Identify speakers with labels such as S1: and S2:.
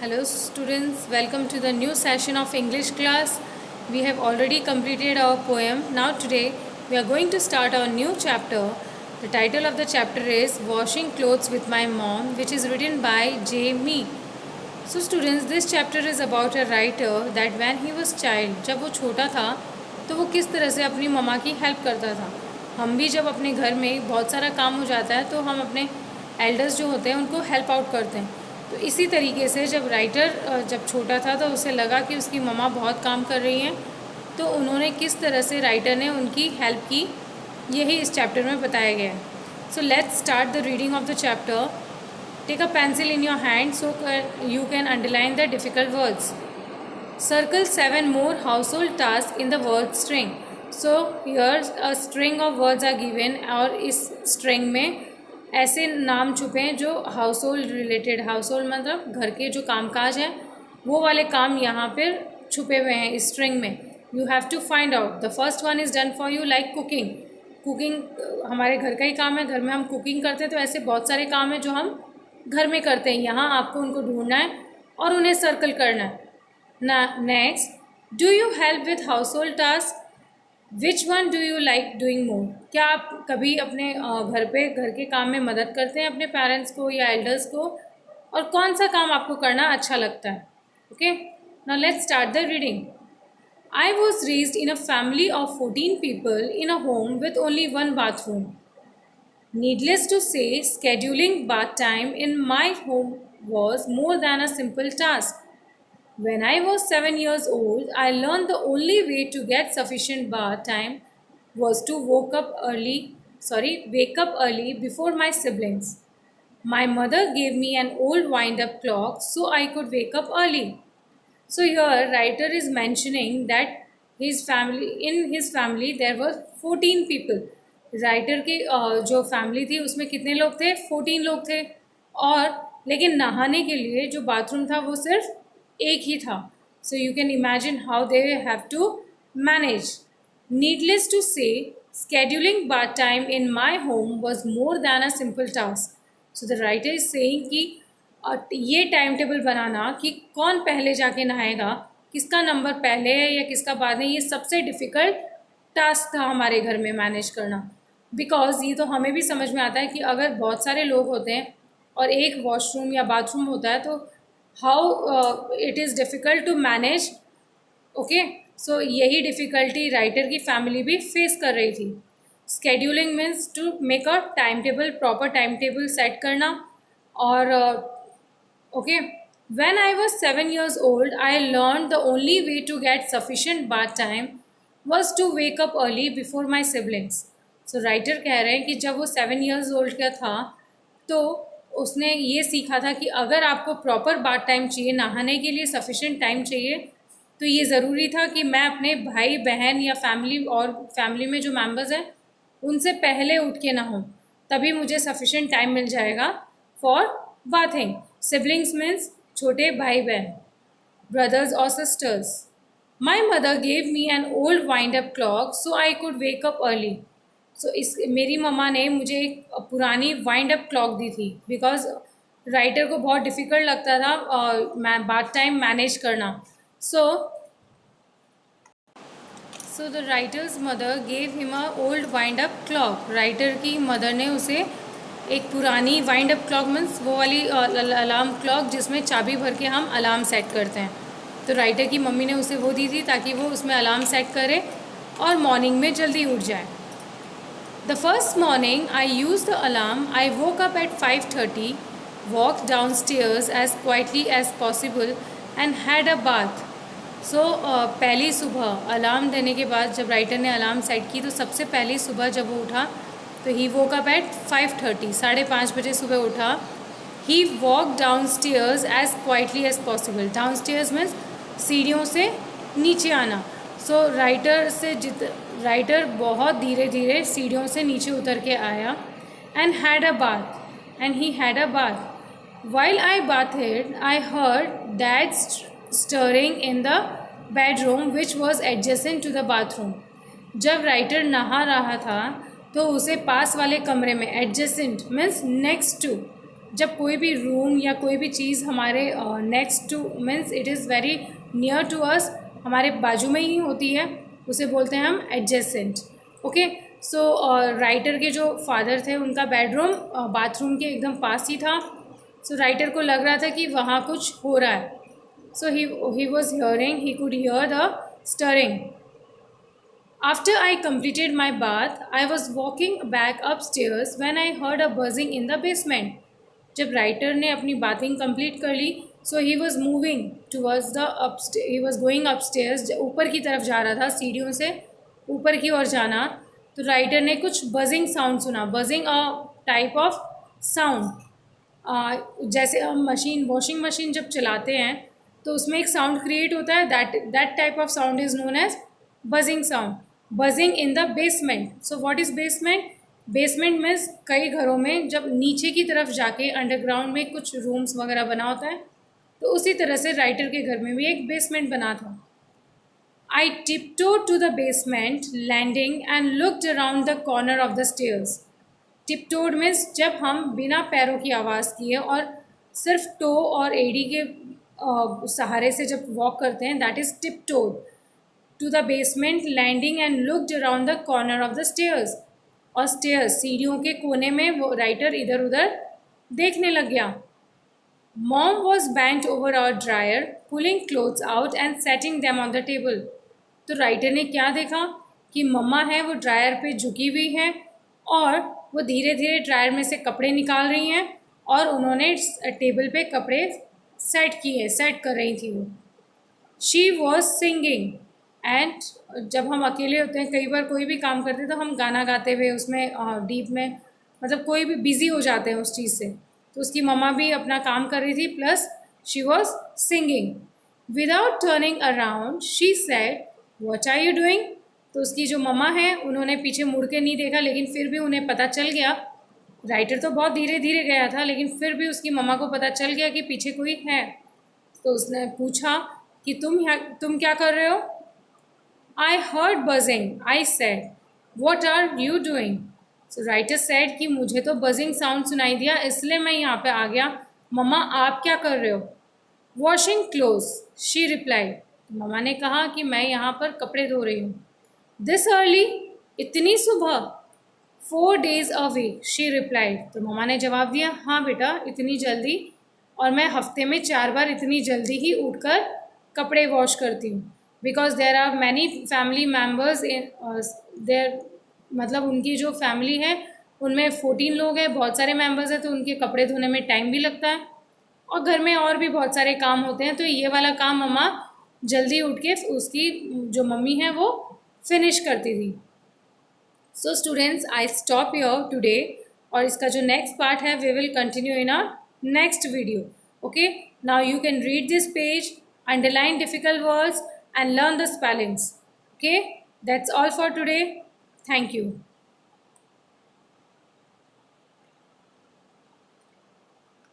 S1: Hello students, welcome to the new session of English class. We have already completed our poem. Now today we are going to start our new chapter. The title of the chapter is Washing Clothes with My Mom, which is written by J. Me. So students, this chapter is about a writer that when he was child, जब वो छोटा था तो वो किस तरह से अपनी मम्मा की हेल्प करता था. हम भी जब अपने घर में बहुत सारा काम हो जाता है तो हम अपने एल्डर्स जो होते हैं उनको हेल्प आउट करते हैं. तो इसी तरीके से जब राइटर जब छोटा था तो उसे लगा कि उसकी मम्मा बहुत काम कर रही हैं, तो उन्होंने किस तरह से राइटर ने उनकी हेल्प की, यही इस चैप्टर में बताया गया है. So let's start the reading of the chapter. Take a pencil in your hand so you can underline the difficult words. Circle 7 more household tasks in the word string. So here a string of words are given और इस string में ऐसे नाम छुपे हैं जो household related, household मतलब घर के जो कामकाज हैं वो वाले काम यहाँ पर छुपे हुए हैं इस स्ट्रिंग में. You have to find out. The first one is done for you like cooking. Cooking हमारे घर का ही काम है, घर में हम कुकिंग करते हैं, तो ऐसे बहुत सारे काम हैं जो हम घर में करते हैं. यहाँ आपको उनको ढूंढना है और उन्हें सर्कल करना है. ना next, do you help with house hold task. Which one do you like doing more. क्या आप कभी अपने घर पे घर के काम में मदद करते हैं अपने पेरेंट्स को या एल्डर्स को, और कौन सा काम आपको करना अच्छा लगता है. Okay, now let's start the reading. I was raised in a family of 14 people in a home with only one bathroom. Needless to say, scheduling bath time in my home was more than a simple task. When I was 7 years old, I learned the only way to get sufficient bath time was to wake up early before my siblings. My mother gave me an old wind-up clock so I could wake up early. So here writer is mentioning that in his family there were 14 people. Writer की जो family थी उसमें कितने लोग थे? 14 लोग थे. और लेकिन नहाने के लिए जो बाथरूम था वो सिर्फ एक ही था. So you can imagine how they have to manage. Needless to say, scheduling bath time in my home was more than a simple task. So the writer is saying कि ये टाइम टेबल बनाना कि कौन पहले जाके नहाएगा, किसका number पहले है या किसका बाद है, ये सबसे डिफ़िकल्ट टास्क था हमारे घर में मैनेज करना. बिकॉज़ ये तो हमें भी समझ में आता है कि अगर बहुत सारे लोग होते हैं और एक वॉशरूम या बाथरूम होता है तो how it is difficult to manage. Okay, so यही डिफ़िकल्टी राइटर की फैमिली भी फेस कर रही थी. Scheduling means to make a time table, proper time table set करना. और okay, when I was 7 years old, I learned the only way to get sufficient bath time was to wake up early before my siblings. So writer कह रहे हैं कि जब वो 7 years old का था तो उसने ये सीखा था कि अगर आपको प्रॉपर बाथ टाइम चाहिए, नहाने के लिए सफिशेंट टाइम चाहिए, तो ये ज़रूरी था कि मैं अपने भाई बहन या फैमिली में जो मेंबर्स हैं उनसे पहले उठ के नहाऊं, तभी मुझे सफिशेंट टाइम मिल जाएगा फॉर बाथिंग. Siblings means छोटे भाई बहन, brothers or sisters. My mother gave me an old wind-up clock so I could wake up early. So मेरी मम्मा ने मुझे एक पुरानी वाइंड अप क्लॉक दी थी बिकॉज राइटर को बहुत डिफ़िकल्ट लगता था बाथ टाइम मैनेज करना. So the writers mother gave him a old wind-up clock. Writer की मदर ने उसे एक पुरानी वाइंड अप क्लॉक मीन्स वो वाली अलार्म क्लॉक जिसमें चाबी भर के हम अलार्म सेट करते हैं, तो राइटर की मम्मी ने उसे वो दी थी ताकि वो उसमें अलार्म सेट करे और मॉर्निंग में जल्दी उठ जाए. The first morning I use the alarm. I woke up at 5:30, walk down stairs as quietly as possible and had a bath. So पहली सुबह अलार्म देने के बाद जब राइटर ने अलार्म सेट की तो सबसे पहली सुबह जब वो उठा तो ही वोक अप एट 5:30, 5:30 बजे सुबह उठा. He walk down stairs as quietly as possible. Down stairs means सीढ़ियों से नीचे आना. सो राइटर बहुत धीरे धीरे सीढ़ियों से नीचे उतर के आया. And had a bath. While I bathed I heard dad stirring in the bedroom which was adjacent to the bathroom. जब राइटर नहा रहा था तो उसे पास वाले कमरे में, एडजेसेंट मीन्स नेक्स्ट टू, जब कोई भी रूम या कोई भी चीज़ हमारे next to means it is very near to us, हमारे बाजू में ही होती है, उसे बोलते हैं हम एडजेसेंट। ओके, सो राइटर के जो फादर थे उनका बेडरूम बाथरूम के एकदम पास ही था। सो राइटर को लग रहा था कि वहाँ कुछ हो रहा है। So he was hearing, he could hear the stirring. After I completed my bath, I was walking back upstairs when I heard a buzzing in the basement. जब राइटर ने अपनी बाथिंग कंप्लीट कर ली, so he was moving towards the he was going upstairs, ऊपर की तरफ जा रहा था, सीढ़ियों से ऊपर की ओर जाना। तो राइटर ने कुछ बजिंग साउंड सुना। Buzzing a type of sound, जैसे हम मशीन वॉशिंग मशीन जब चलाते हैं तो उसमें एक साउंड क्रिएट होता है, that type of sound is known as buzzing sound. Buzzing in the basement. So what is basement? Basement means कई घरों में जब नीचे की तरफ जाके अंडरग्राउंड में कुछ रूम्स वगैरह बना होता है, तो उसी तरह से राइटर के घर में भी एक बेसमेंट बना था। I tiptoed to the basement landing and looked around the corner of the stairs. Tiptoed means जब हम बिना पैरों की आवाज़ किए और सिर्फ टो और एड़ी के सहारे से जब वॉक करते हैं, that is tiptoed to the basement landing and looked around the corner of the stairs. और स्टेयर्स सीढ़ियों के कोने में वो राइटर इधर उधर देखने लग गया। Mom was bent over our dryer pulling clothes out and setting them on the table. तो राइटर ने क्या देखा कि मम्मा है वो ड्रायर पे झुकी हुई है और वो धीरे धीरे ड्रायर में से कपड़े निकाल रही हैं और उन्होंने टेबल पे कपड़े सेट कर रही थी वो। शी वॉज सिंगिंग एंड जब हम अकेले होते हैं, कई बार कोई भी काम करते हैं तो हम गाना गाते हुए उसमें डीप में, मतलब कोई भी बिज़ी हो जाते हैं उस चीज़ से। तो उसकी मम्मा भी अपना काम कर रही थी, plus she was singing. Without turning around she said, what are you doing? तो उसकी जो मम्मा है उन्होंने पीछे मुड़ के नहीं देखा, लेकिन फिर भी उन्हें पता चल गया। राइटर तो बहुत धीरे धीरे गया था, लेकिन फिर भी उसकी मम्मा को पता चल गया कि पीछे कोई है। तो उसने पूछा कि तुम क्या कर रहे हो? I heard buzzing, I said. What are you doing? So writer said कि मुझे तो buzzing sound सुनाई दिया, इसलिए मैं यहाँ पे आ गया। मम्मा आप क्या कर रहे हो? Washing clothes, she replied. मम्मा ने कहा कि मैं यहाँ पर कपड़े धो रही हूँ। This early? इतनी सुबह? 4 days a week, she replied. तो मम्मा ने जवाब दिया, हाँ बेटा इतनी जल्दी, और मैं हफ्ते में 4 बार इतनी जल्दी ही उठकर कपड़े वॉश करती हूँ। Because there are many family members in there, मतलब उनकी जो फैमिली है उनमें 14 लोग हैं, बहुत सारे मेम्बर्स हैं, तो उनके कपड़े धोने में टाइम भी लगता है और घर में और भी बहुत सारे काम होते हैं। तो ये वाला काम मम्मा जल्दी उठ के उसकी जो मम्मी है वो फिनिश करती थी। So students, I stop your today, और इसका जो नेक्स्ट पार्ट है we will continue in our next video. Okay, now you can read this page, underline difficult words and learn the spellings. Okay, that's all for today. Thank you.